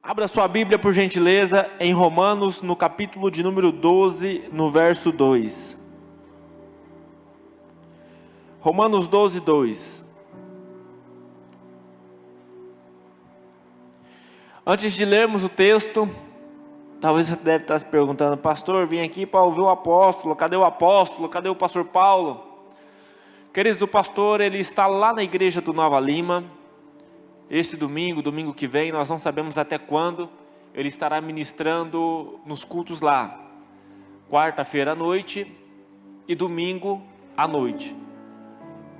Abra sua Bíblia, por gentileza, em Romanos, no capítulo de número 12, no verso 2. Romanos 12, 2. Antes de lermos o texto, talvez você deve estar se perguntando: pastor, vim aqui para ouvir o apóstolo, cadê o apóstolo, cadê o pastor Paulo? Queridos, o pastor, ele está lá na igreja do Nova Lima. Esse domingo que vem, nós não sabemos até quando, ele estará ministrando nos cultos lá. Quarta-feira à noite e domingo à noite.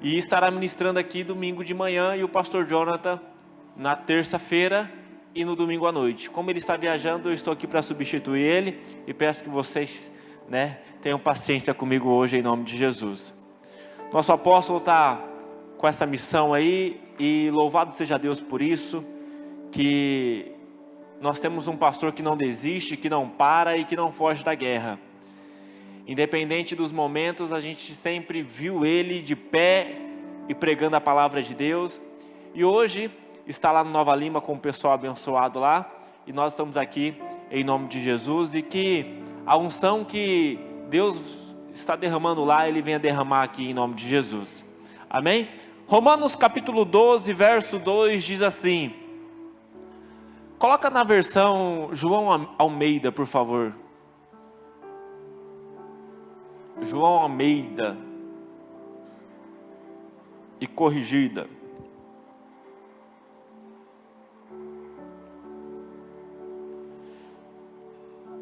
E estará ministrando aqui domingo de manhã e o pastor Jonathan na terça-feira e no domingo à noite. Como ele está viajando, eu estou aqui para substituir ele e peço que vocês, tenham paciência comigo hoje em nome de Jesus. Nosso apóstolo está com essa missão aí e louvado seja Deus por isso, que nós temos um pastor que não desiste, que não para e que não foge da guerra. Independente dos momentos, a gente sempre viu ele de pé e pregando a palavra de Deus. E hoje está lá no Nova Lima com o pessoal abençoado lá. E nós estamos aqui em nome de Jesus. E que a unção que Deus está derramando lá, Ele venha derramar aqui em nome de Jesus. Amém? Romanos capítulo 12, verso 2 diz assim. Coloca na versão João Almeida, por favor. João Almeida e corrigida.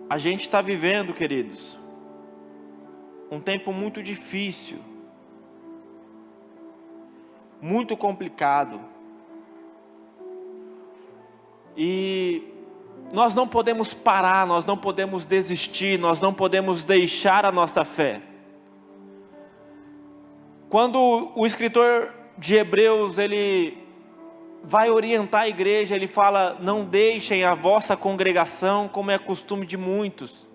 A gente está vivendo, queridos, um tempo muito difícil, muito complicado, e nós não podemos parar, nós não podemos desistir, nós não podemos deixar a nossa fé. Quando o escritor de Hebreus, ele vai orientar a igreja, ele fala: não deixem a vossa congregação como é costume de muitos.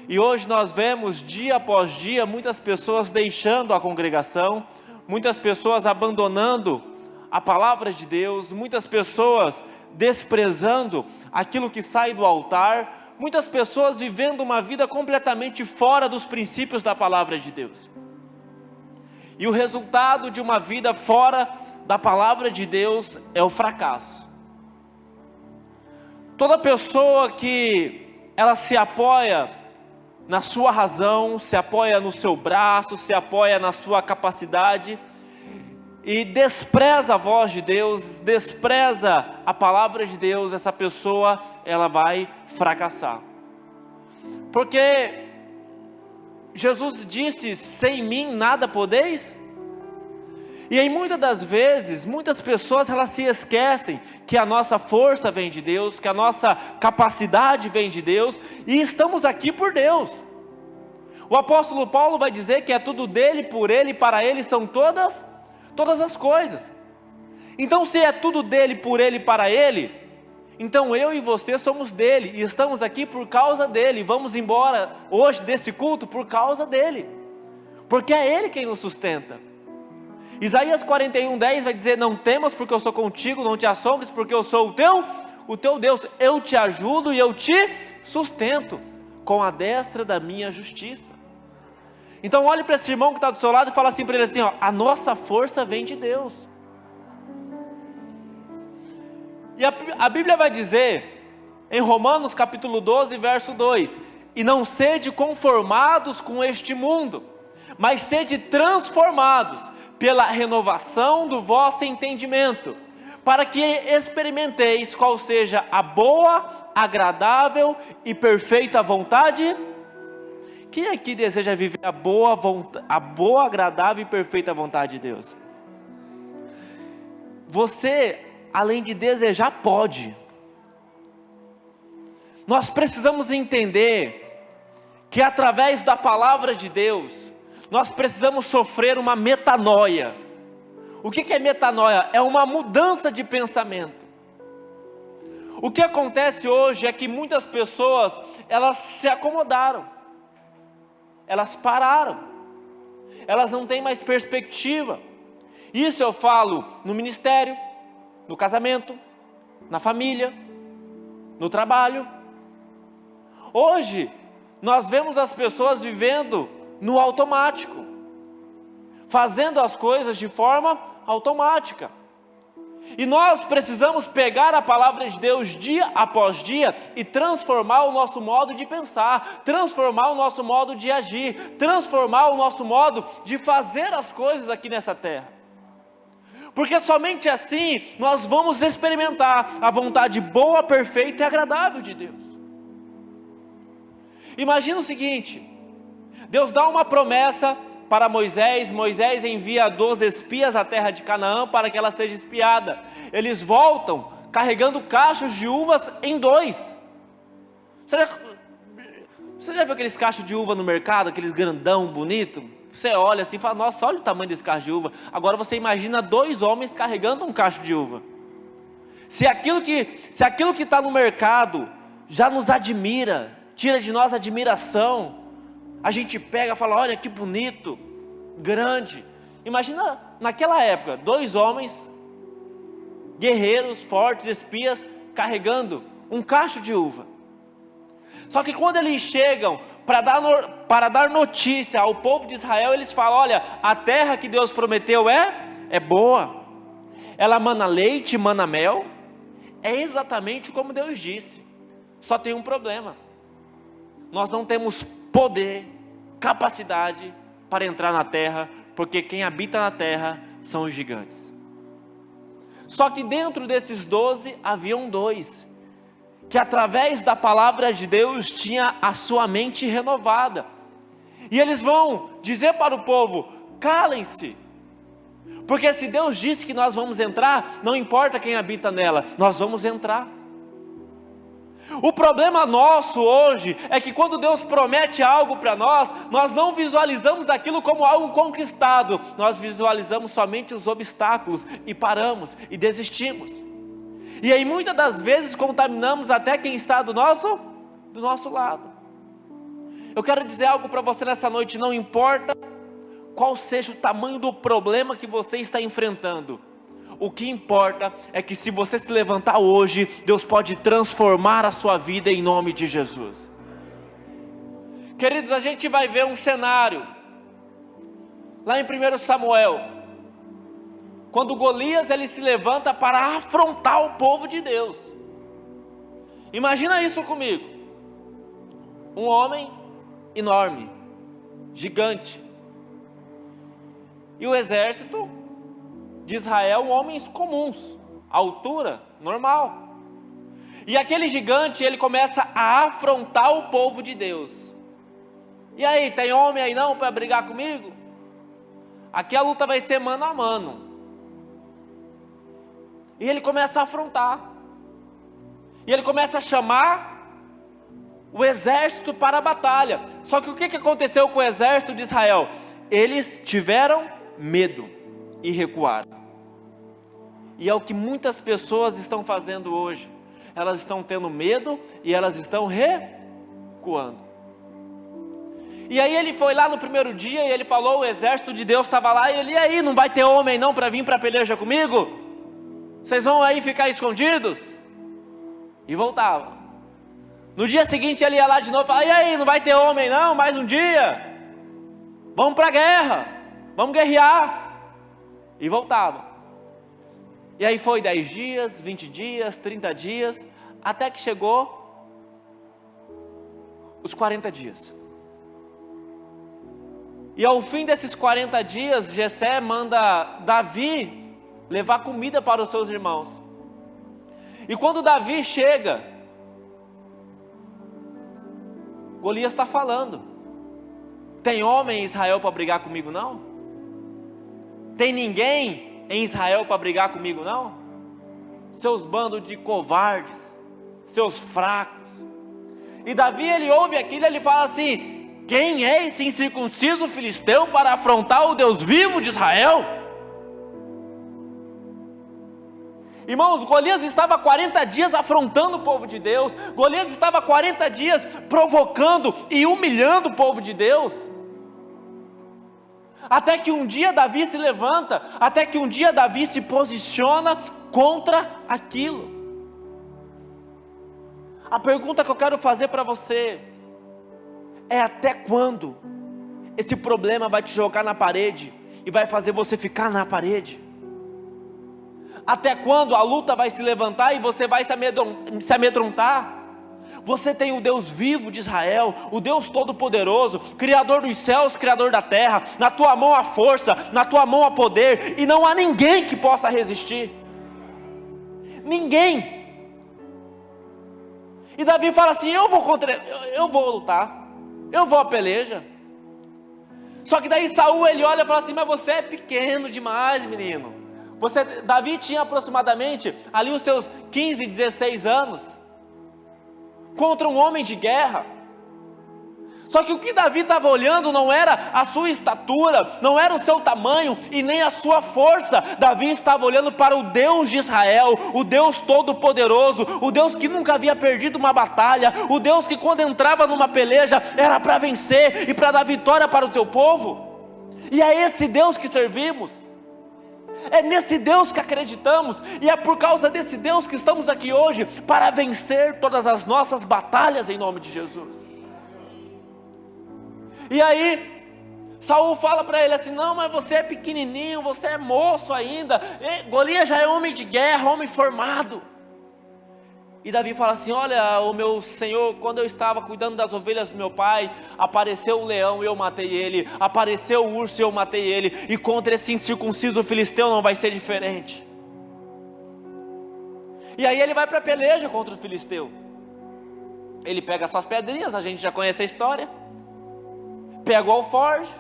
E hoje nós vemos dia após dia muitas pessoas deixando a congregação, muitas pessoas abandonando a palavra de Deus, muitas pessoas desprezando aquilo que sai do altar, muitas pessoas vivendo uma vida completamente fora dos princípios da palavra de Deus. E o resultado de uma vida fora da palavra de Deus é o fracasso. Toda pessoa que ela se apoia na sua razão, se apoia no seu braço, se apoia na sua capacidade e despreza a voz de Deus, despreza a palavra de Deus, essa pessoa, ela vai fracassar. Porque Jesus disse: sem mim nada podeis. E em muitas das vezes, muitas pessoas elas se esquecem que a nossa força vem de Deus, que a nossa capacidade vem de Deus, e estamos aqui por Deus. O apóstolo Paulo vai dizer que é tudo dele, por ele, para ele são todas as coisas. Então, se é tudo dele, por ele, para ele, então eu e você somos dele, e estamos aqui por causa dele. Vamos embora hoje desse culto por causa dele, porque é ele quem nos sustenta. Isaías 41:10 vai dizer: não temas porque eu sou contigo, não te assombres porque eu sou o teu Deus, eu te ajudo e eu te sustento com a destra da minha justiça. Então olhe para esse irmão que está do seu lado e fala assim para ele assim: a nossa força vem de Deus. E a Bíblia vai dizer em Romanos capítulo 12 verso 2: e não sede conformados com este mundo, mas sede transformados pela renovação do vosso entendimento, para que experimenteis qual seja a boa, agradável e perfeita vontade. Quem aqui deseja viver a boa, agradável e perfeita vontade de Deus? Você, além de desejar, pode. Nós precisamos entender que através da palavra de Deus, nós precisamos sofrer uma metanoia. O que é metanoia? É uma mudança de pensamento. O que acontece hoje é que muitas pessoas, elas se acomodaram, elas pararam, elas não têm mais perspectiva. Isso eu falo no ministério, no casamento, na família, no trabalho. Hoje, nós vemos as pessoas vivendo no automático, fazendo as coisas de forma automática. E nós precisamos pegar a palavra de Deus dia após dia e transformar o nosso modo de pensar, transformar o nosso modo de agir, transformar o nosso modo de fazer as coisas aqui nessa terra. Porque somente assim nós vamos experimentar a vontade boa, perfeita e agradável de Deus. Imagina o seguinte: Deus dá uma promessa para Moisés. Moisés envia 12 espias à terra de Canaã para que ela seja espiada. Eles voltam carregando cachos de uvas em 2. Você já viu aqueles cachos de uva no mercado, aqueles grandão, bonito? Você olha assim e fala, nossa, olha o tamanho desse cacho de uva. Agora você imagina 2 homens carregando um cacho de uva. Se aquilo que está no mercado já nos admira, tira de nós a admiração, a gente pega e fala, olha que bonito, grande. Imagina naquela época, 2 homens, guerreiros, fortes, espias, carregando um cacho de uva. Só que quando eles chegam para dar notícia ao povo de Israel, eles falam, olha, a terra que Deus prometeu é boa, ela mana leite, mana mel, é exatamente como Deus disse. Só tem um problema: nós não temos poder, capacidade para entrar na terra, porque quem habita na terra são os gigantes. Só que dentro desses 12 haviam 2, que através da palavra de Deus tinha a sua mente renovada, e eles vão dizer para o povo, calem-se, porque se Deus disse que nós vamos entrar, não importa quem habita nela, nós vamos entrar. O problema nosso hoje é que quando Deus promete algo para nós, nós não visualizamos aquilo como algo conquistado, nós visualizamos somente os obstáculos e paramos e desistimos. E aí muitas das vezes contaminamos até quem está do nosso lado. Eu quero dizer algo para você nessa noite: não importa qual seja o tamanho do problema que você está enfrentando, o que importa é que se você se levantar hoje, Deus pode transformar a sua vida em nome de Jesus. Queridos, a gente vai ver um cenário lá em 1 Samuel, quando Golias ele se levanta para afrontar o povo de Deus. Imagina isso comigo: um homem enorme, gigante, e o exército de Israel, homens comuns, altura normal. E aquele gigante, ele começa a afrontar o povo de Deus. E aí, tem homem aí não para brigar comigo? Aqui a luta vai ser mano a mano. E ele começa a afrontar. E ele começa a chamar o exército para a batalha. Só que o que aconteceu com o exército de Israel? Eles tiveram medo e recuaram. E é o que muitas pessoas estão fazendo hoje. Elas estão tendo medo e elas estão recuando. E aí ele foi lá no primeiro dia e ele falou, o exército de Deus estava lá, e ele, e aí, não vai ter homem não para vir para a peleja comigo? Vocês vão aí ficar escondidos? E voltava. No dia seguinte ele ia lá de novo e falava, e aí, não vai ter homem não, mais um dia? Vamos para a guerra, vamos guerrear. E voltava. E aí foi 10 dias, 20 dias, 30 dias, até que chegou os 40 dias. E ao fim desses 40 dias, Jessé manda Davi levar comida para os seus irmãos. E quando Davi chega, Golias está falando, tem homem em Israel para brigar comigo não? Tem ninguém em Israel para brigar comigo não? Seus bandos de covardes, seus fracos. E Davi ele ouve aquilo e ele fala assim, quem é esse incircunciso filisteu para afrontar o Deus vivo de Israel? Irmãos, Golias estava 40 dias afrontando o povo de Deus, Golias estava 40 dias provocando e humilhando o povo de Deus, até que um dia Davi se levanta, até que um dia Davi se posiciona contra aquilo. A pergunta que eu quero fazer para você é: até quando esse problema vai te jogar na parede e vai fazer você ficar na parede? Até quando a luta vai se levantar e você vai se amedrontar? Você tem o Deus vivo de Israel, o Deus todo-poderoso, Criador dos céus, Criador da terra. Na tua mão há força, na tua mão há poder, e não há ninguém que possa resistir. Ninguém. E Davi fala assim: eu vou lutar, eu vou à peleja. Só que daí Saul, ele olha e fala assim: mas você é pequeno demais, menino. Davi tinha aproximadamente ali os seus 15, 16 anos, contra um homem de guerra. Só que o que Davi estava olhando não era a sua estatura, não era o seu tamanho e nem a sua força. Davi estava olhando para o Deus de Israel, o Deus todo-poderoso, o Deus que nunca havia perdido uma batalha, o Deus que quando entrava numa peleja era para vencer e para dar vitória para o teu povo. E é esse Deus que servimos, é nesse Deus que acreditamos, e é por causa desse Deus que estamos aqui hoje, para vencer todas as nossas batalhas em nome de Jesus. E aí Saul fala para ele assim: não, mas você é pequenininho, você é moço ainda, Golias já é homem de guerra, homem formado. E Davi fala assim: olha, o meu senhor, quando eu estava cuidando das ovelhas do meu pai, apareceu o leão e eu matei ele, apareceu o urso e eu matei ele, e contra esse incircunciso filisteu não vai ser diferente. E aí ele vai para a peleja contra o filisteu. Ele pega suas pedrinhas, a gente já conhece a história, pega o alforje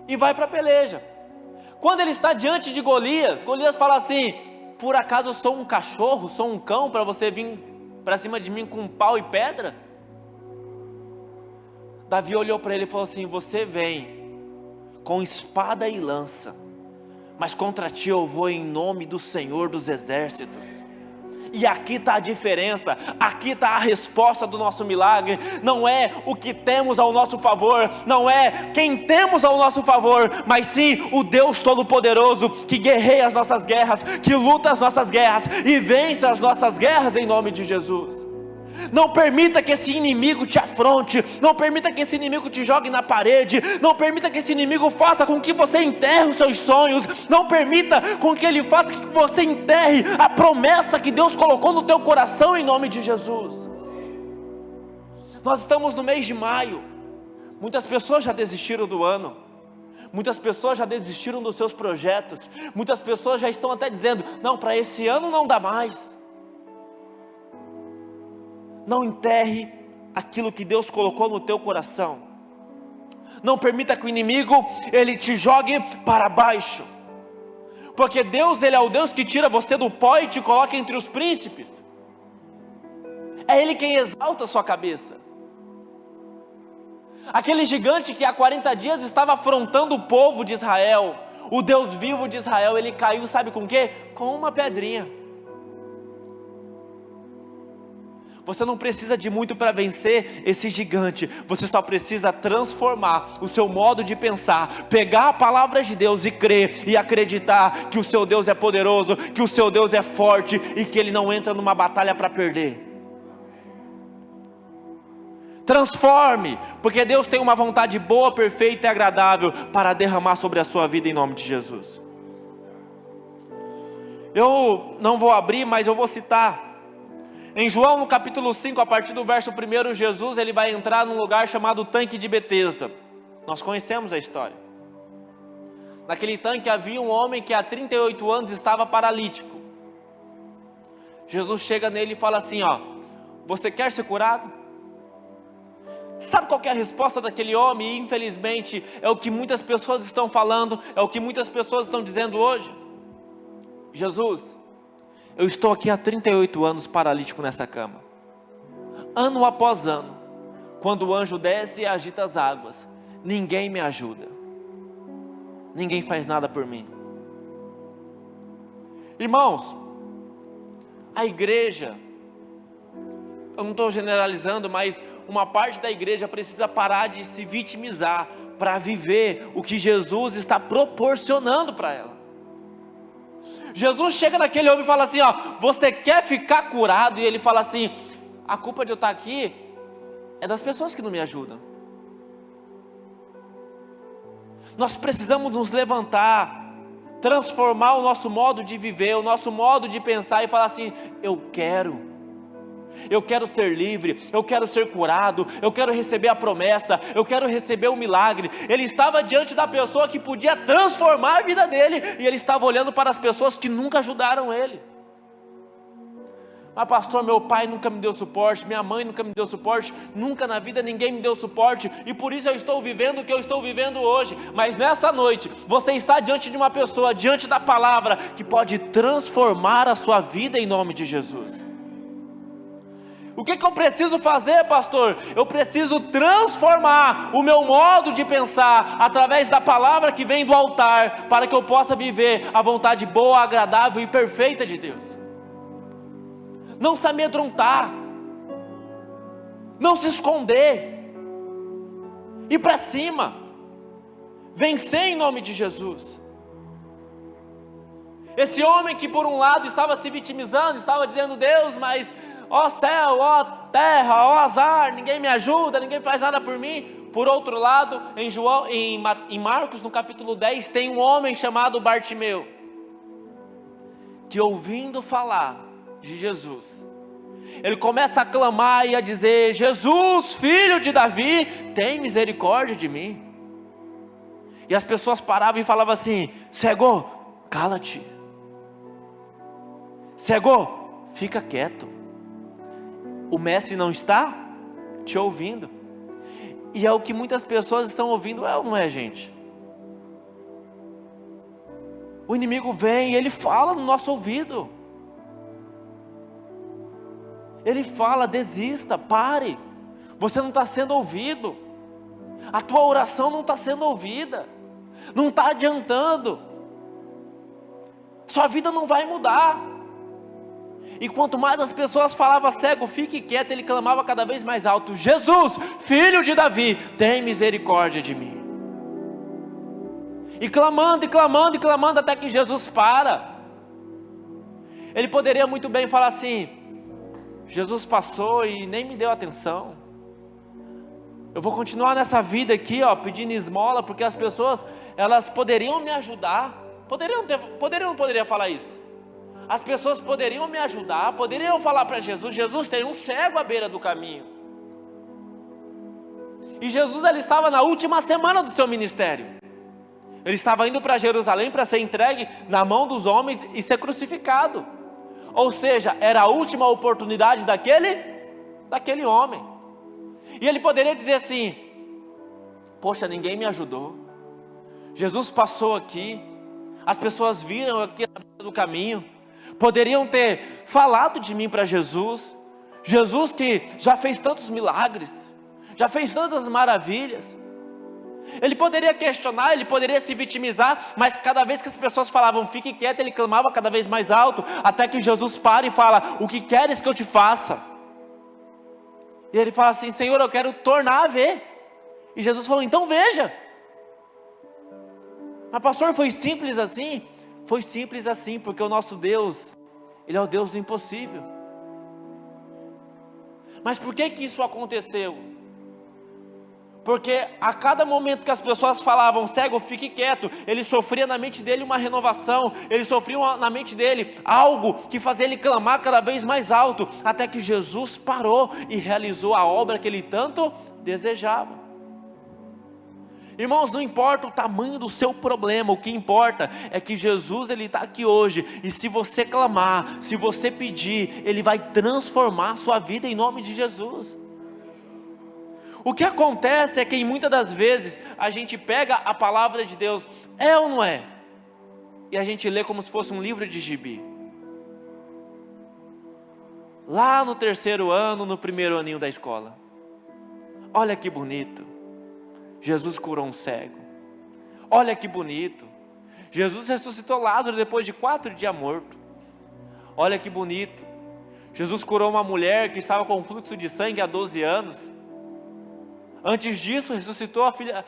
e vai para a peleja. Quando ele está diante de Golias, Golias fala assim: por acaso eu sou um cachorro, sou um cão para você vir para cima de mim com pau e pedra? Davi olhou para ele e falou assim: você vem com espada e lança, mas contra ti eu vou em nome do Senhor dos exércitos. E aqui está a diferença, aqui está a resposta do nosso milagre. Não é o que temos ao nosso favor, não é quem temos ao nosso favor, mas sim o Deus Todo-Poderoso, que guerreia as nossas guerras, que luta as nossas guerras e vence as nossas guerras em nome de Jesus. Não permita que esse inimigo te afronte, não permita que esse inimigo te jogue na parede, não permita que esse inimigo faça com que você enterre os seus sonhos, não permita com que ele faça que você enterre a promessa que Deus colocou no teu coração em nome de Jesus. Nós estamos no mês de maio, muitas pessoas já desistiram do ano, muitas pessoas já desistiram dos seus projetos, muitas pessoas já estão até dizendo: não, para esse ano não dá mais. Não enterre aquilo que Deus colocou no teu coração. Não permita que o inimigo ele te jogue para baixo. Porque Deus, ele é o Deus que tira você do pó e te coloca entre os príncipes. É Ele quem exalta a sua cabeça. Aquele gigante que há 40 dias estava afrontando o povo de Israel, o Deus vivo de Israel, ele caiu, sabe com o quê? Com uma pedrinha. Você não precisa de muito para vencer esse gigante, você só precisa transformar o seu modo de pensar, pegar a palavra de Deus e crer e acreditar que o seu Deus é poderoso, que o seu Deus é forte e que Ele não entra numa batalha para perder. Transforme, porque Deus tem uma vontade boa, perfeita e agradável para derramar sobre a sua vida em nome de Jesus. Eu não vou abrir, mas eu vou citar. Em João, no capítulo 5, a partir do verso 1, Jesus ele vai entrar num lugar chamado Tanque de Betesda. Nós conhecemos a história. Naquele tanque havia um homem que há 38 anos estava paralítico. Jesus chega nele e fala assim: ó, você quer ser curado? Sabe qual que é a resposta daquele homem? E infelizmente é o que muitas pessoas estão falando, é o que muitas pessoas estão dizendo hoje. Jesus, eu estou aqui há 38 anos paralítico nessa cama. Ano após ano, quando o anjo desce e agita as águas, ninguém me ajuda. Ninguém faz nada por mim. Irmãos, a igreja, eu não estou generalizando, mas uma parte da igreja precisa parar de se vitimizar para viver o que Jesus está proporcionando para ela. Jesus chega naquele homem e fala assim, ó, você quer ficar curado? E ele fala assim, a culpa de eu estar aqui é das pessoas que não me ajudam. Nós precisamos nos levantar, transformar o nosso modo de viver, o nosso modo de pensar e falar assim, eu quero ser livre, eu quero ser curado, eu quero receber a promessa, eu quero receber o milagre. Ele estava diante da pessoa que podia transformar a vida dele, e ele estava olhando para as pessoas que nunca ajudaram ele. Mas pastor, meu pai nunca me deu suporte, minha mãe nunca me deu suporte, nunca na vida ninguém me deu suporte, e por isso eu estou vivendo o que eu estou vivendo hoje. Mas nessa noite, você está diante de uma pessoa, diante da palavra, que pode transformar a sua vida em nome de Jesus. O que eu preciso fazer, pastor? Eu preciso transformar o meu modo de pensar através da palavra que vem do altar, para que eu possa viver a vontade boa, agradável e perfeita de Deus. Não se amedrontar, não se esconder, ir para cima, vencer em nome de Jesus. Esse homem que por um lado estava se vitimizando, estava dizendo, Deus, mas ó céu, ó terra, ó azar, ninguém me ajuda, ninguém faz nada por mim. Por outro lado, em Marcos, no capítulo 10, tem um homem chamado Bartimeu, que ouvindo falar de Jesus, ele começa a clamar e a dizer, Jesus, filho de Davi, tem misericórdia de mim. E as pessoas paravam e falavam assim, cego, cala-te. Cego, fica quieto. O mestre não está te ouvindo. E é o que muitas pessoas estão ouvindo, é ou não é, gente? O inimigo vem e ele fala no nosso ouvido. Ele fala, desista, pare. Você não está sendo ouvido. A tua oração não está sendo ouvida. Não está adiantando. Sua vida não vai mudar. E quanto mais as pessoas falavam, cego, fique quieto, ele clamava cada vez mais alto, Jesus, filho de Davi, tem misericórdia de mim. E clamando, e clamando, e clamando, até que Jesus para. Ele poderia muito bem falar assim, Jesus passou e nem me deu atenção. Eu vou continuar nessa vida aqui, ó, pedindo esmola, porque as pessoas, elas poderiam me ajudar. Poderiam ou não poderia falar isso? As pessoas poderiam me ajudar, poderiam falar para Jesus, Jesus, tem um cego à beira do caminho. E Jesus, ele estava na última semana do seu ministério. Ele estava indo para Jerusalém para ser entregue na mão dos homens e ser crucificado. Ou seja, era a última oportunidade daquele homem. E ele poderia dizer assim, poxa, ninguém me ajudou. Jesus passou aqui, as pessoas viram aqui na beira do caminho. Poderiam ter falado de mim para Jesus. Jesus que já fez tantos milagres, já fez tantas maravilhas. Ele poderia questionar, ele poderia se vitimizar, mas cada vez que as pessoas falavam, fique quieto, ele clamava cada vez mais alto, até que Jesus para e fala, o que queres que eu te faça? E ele fala assim, Senhor, eu quero tornar a ver. E Jesus falou, então veja. Mas pastor, foi simples assim? Foi simples assim, porque o nosso Deus, Ele é o Deus do impossível. Mas por que isso aconteceu? Porque a cada momento que as pessoas falavam, cego, fique quieto, ele sofria na mente dele uma renovação, ele sofria na mente dele algo que fazia ele clamar cada vez mais alto, até que Jesus parou e realizou a obra que ele tanto desejava. Irmãos, não importa o tamanho do seu problema, o que importa é que Jesus, ele está aqui hoje, e se você clamar, se você pedir, ele vai transformar a sua vida em nome de Jesus. O que acontece é que muitas das vezes a gente pega a palavra de Deus, é ou não é? E a gente lê como se fosse um livro de gibi. Lá no 3º ano, no 1º aninho da escola. Olha que bonito. Jesus curou um cego. Olha que bonito. Jesus ressuscitou Lázaro depois de 4 dias morto. Olha que bonito. Jesus curou uma mulher que estava com fluxo de sangue há 12 anos. Antes disso, ressuscitou a filha,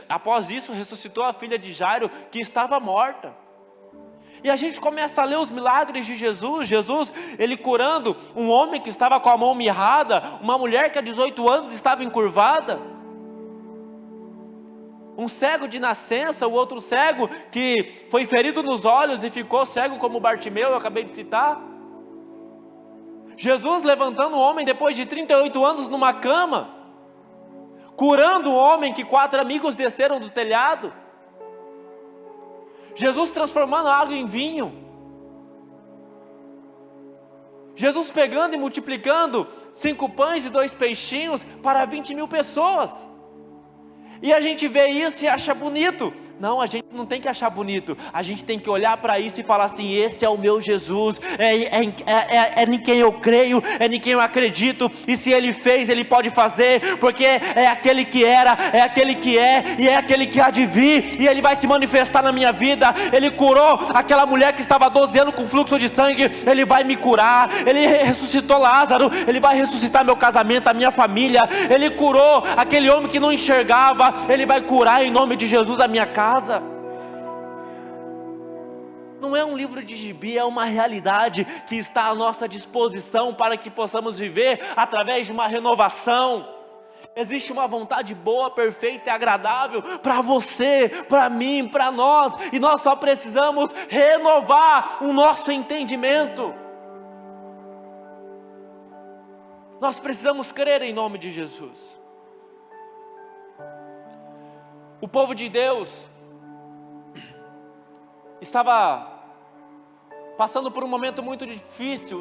após isso, ressuscitou a filha de Jairo, que estava morta. E a gente começa a ler os milagres de Jesus. Jesus, ele curando um homem que estava com a mão mirrada, uma mulher que há 18 anos estava encurvada, um cego de nascença, o outro cego que foi ferido nos olhos e ficou cego como Bartimeu, eu acabei de citar. Jesus levantando um homem depois de 38 anos numa cama, curando um homem que 4 amigos desceram do telhado. Jesus transformando água em vinho. Jesus pegando e multiplicando 5 pães e 2 peixinhos para 20.000 pessoas. E a gente vê isso e acha bonito. Não, a gente não tem que achar bonito. A gente tem que olhar para isso e falar assim: esse é o meu Jesus, é em quem eu creio, é em quem eu acredito. E se Ele fez, Ele pode fazer, porque é aquele que era, é aquele que é, e é aquele que há de vir. E Ele vai se manifestar na minha vida. Ele curou aquela mulher que estava há 12 anos com fluxo de sangue, Ele vai me curar. Ele ressuscitou Lázaro, Ele vai ressuscitar meu casamento, a minha família. Ele curou aquele homem que não enxergava, Ele vai curar em nome de Jesus a minha casa. Não é um livro de gibi, é uma realidade que está à nossa disposição para que possamos viver através de uma renovação. Existe uma vontade boa, perfeita e agradável para você, para mim, para nós, e nós só precisamos renovar o nosso entendimento. Nós precisamos crer em nome de Jesus. O povo de Deus estava passando por um momento muito difícil,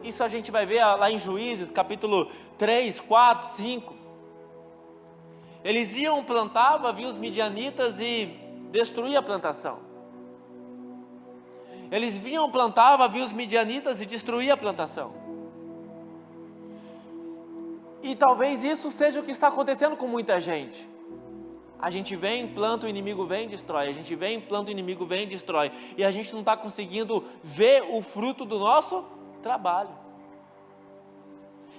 isso a gente vai ver lá em Juízes, capítulo 3, 4, 5. Eles iam, plantavam, viam os midianitas e destruíam a plantação. Eles vinham, plantavam, viam os midianitas e destruíam a plantação. E talvez isso seja o que está acontecendo com muita gente. A gente vem, planta, o inimigo vem e destrói. A gente vem, planta, o inimigo vem e destrói. E a gente não está conseguindo ver o fruto do nosso trabalho.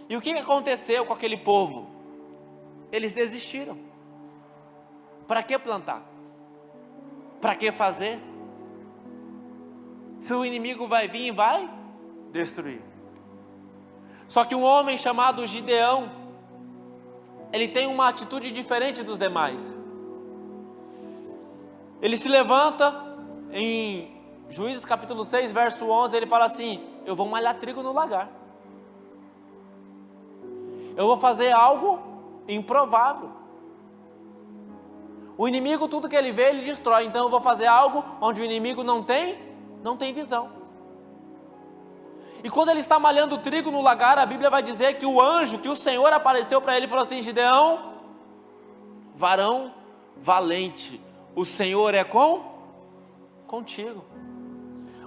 E o que aconteceu com aquele povo? Eles desistiram. Para que plantar? Para que fazer? Se o inimigo vai vir e vai destruir. Só que um homem chamado Gideão, ele tem uma atitude diferente dos demais. Ele se levanta, em Juízes capítulo 6, verso 11, ele fala assim: eu vou malhar trigo no lagar. Eu vou fazer algo improvável. O inimigo, tudo que ele vê, ele destrói. Então eu vou fazer algo onde o inimigo não tem visão. E quando ele está malhando trigo no lagar, a Bíblia vai dizer que o anjo, que o Senhor apareceu para ele e falou assim: Gideão, varão valente, o Senhor é contigo.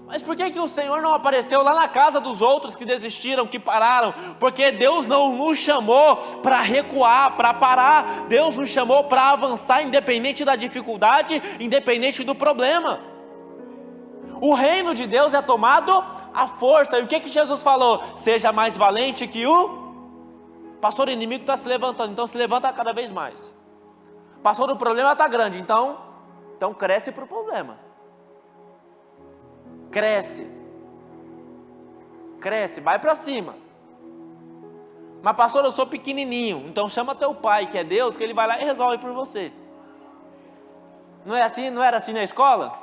Mas por que o Senhor não apareceu lá na casa dos outros que desistiram, que pararam? Porque Deus não nos chamou para recuar, para parar. Deus nos chamou para avançar, independente da dificuldade, independente do problema. O reino de Deus é tomado à força. E o que Jesus falou? Seja mais valente que o pastor. O inimigo está se levantando, então se levanta cada vez mais. Pastor, o problema está grande, então cresce para o problema. Cresce, vai para cima. Mas pastor, eu sou pequenininho, então chama teu pai, que é Deus, que ele vai lá e resolve por você. Não é assim? Não era assim na escola?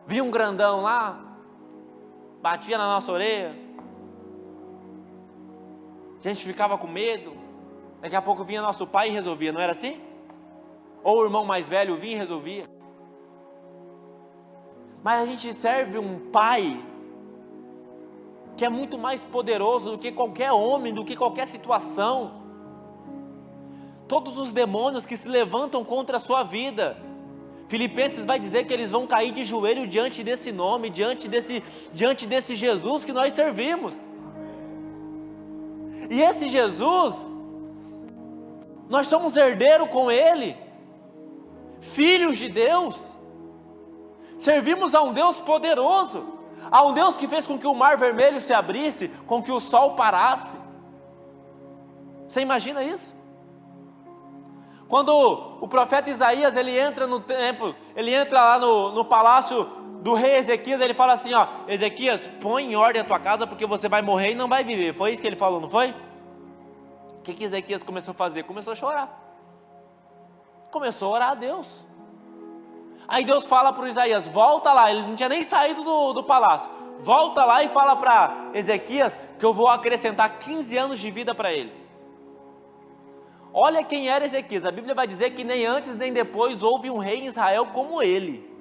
Vinha um grandão lá, batia na nossa orelha, a gente ficava com medo, daqui a pouco vinha nosso pai e resolvia, não era assim? Ou o irmão mais velho vinha e resolvia. Mas a gente serve um pai que é muito mais poderoso do que qualquer homem, do que qualquer situação. Todos os demônios que se levantam contra a sua vida, Filipenses vai dizer que eles vão cair de joelho diante desse nome, diante desse Jesus que nós servimos. E esse Jesus, nós somos herdeiros com Ele, filhos de Deus. Servimos a um Deus poderoso, a um Deus que fez com que o mar vermelho se abrisse, com que o sol parasse. Você imagina isso? Quando o profeta Isaías, ele entra no templo, ele entra lá no palácio do rei Ezequias, ele fala assim, ó, Ezequias, põe em ordem a tua casa, porque você vai morrer e não vai viver. Foi isso que ele falou, não foi? O que Ezequias começou a fazer? Começou a chorar. Começou a orar a Deus. Aí Deus fala para o Isaías, volta lá, ele não tinha nem saído do palácio. Volta lá e fala para Ezequias que eu vou acrescentar 15 anos de vida para ele. Olha quem era Ezequias, a Bíblia vai dizer que nem antes nem depois houve um rei em Israel como ele.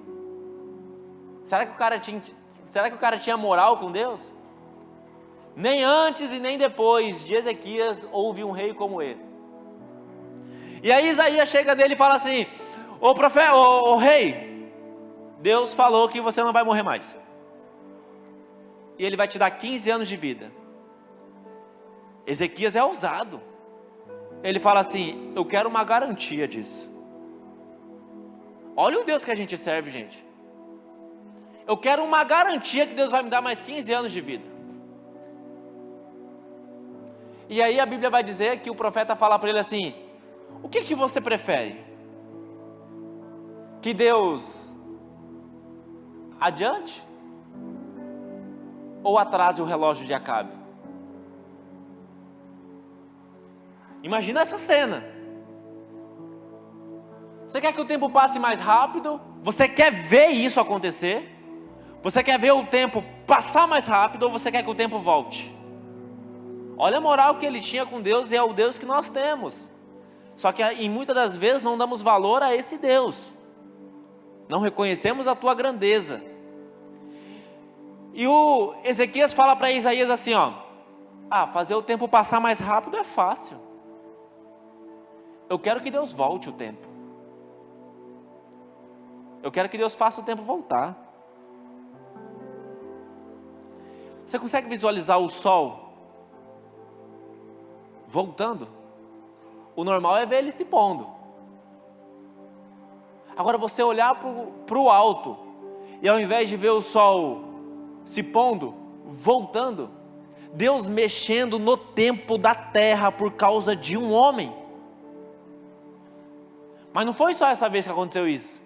Será que o cara tinha moral com Deus? Nem antes e nem depois de Ezequias houve um rei como ele. E aí Isaías chega dele e fala assim, ô profeta, ô rei, Deus falou que você não vai morrer mais. E ele vai te dar 15 anos de vida. Ezequias é ousado. Ele fala assim, eu quero uma garantia disso. Olha o Deus que a gente serve, gente. Eu quero uma garantia que Deus vai me dar mais 15 anos de vida. E aí a Bíblia vai dizer que o profeta fala para ele assim, o que você prefere? Que Deus adiante ou atrase o relógio de Acabe? Imagina essa cena. Você quer que o tempo passe mais rápido? Você quer ver isso acontecer? Você quer ver o tempo passar mais rápido ou você quer que o tempo volte? Olha a moral que ele tinha com Deus e é o Deus que nós temos. Só que em muitas das vezes não damos valor a esse Deus. Não reconhecemos a tua grandeza. E o Ezequias fala para Isaías assim, ó, fazer o tempo passar mais rápido é fácil. Eu quero que Deus volte o tempo. Eu quero que Deus faça o tempo voltar. Você consegue visualizar o sol voltando? O normal é ver ele se pondo. Agora você olhar para o alto e ao invés de ver o sol se pondo, voltando, Deus mexendo no tempo da terra por causa de um homem. Mas não foi só essa vez que aconteceu isso.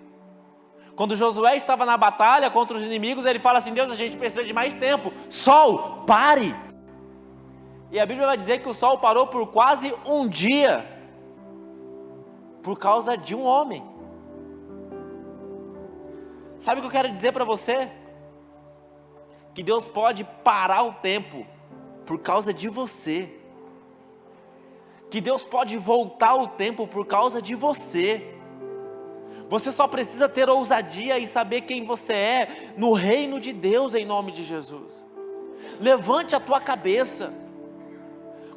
Quando Josué estava na batalha contra os inimigos, ele fala assim, Deus, a gente precisa de mais tempo. Sol, pare! E a Bíblia vai dizer que o sol parou por quase um dia, por causa de um homem. Sabe o que eu quero dizer para você? Que Deus pode parar o tempo por causa de você. Que Deus pode voltar o tempo por causa de você. Você só precisa ter ousadia e saber quem você é no reino de Deus em nome de Jesus. Levante a tua cabeça.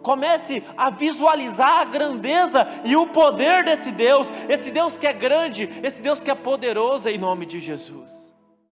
Comece a visualizar a grandeza e o poder desse Deus. Esse Deus que é grande, esse Deus que é poderoso em nome de Jesus.